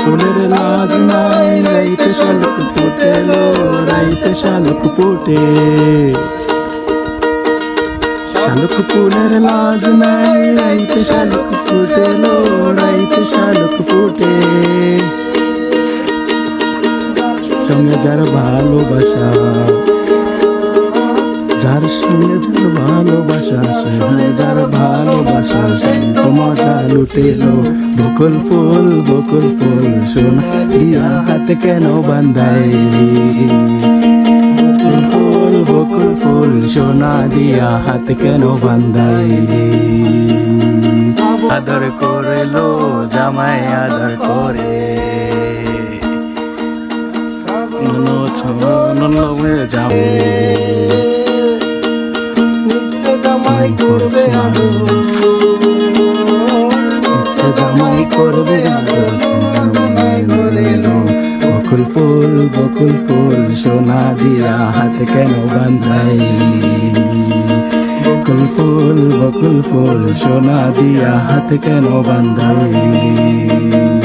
ফুলের লাজ নাই রাইতে শালুক ফুটেলো রাইতে শালুক ফুটে শালুক ফুলের লাজ নাই রাইতে শালুক ফুটেলো রাইতে শালুক ফুটে সঙ্গে যার ভালোবাসা যার সঙ্গে যার ভালোবাসা যার ভালোবাসা মজা লুটেলো বকুল ফুল সোনা দিয়া হাতে কেন বান্ধাইলি বকুল ফুল সোনা দিয়া হাতে কেন বান্ধাইলি আদর করে লো জামাই আদর করে যাবে জামাই করবে জামাই করবে বকুল ফুল সোনা দিয়া হাত কেন বান্ধাইলি বকুল ফুল সোনা দিয়া হাত কেন বান্ধাইলি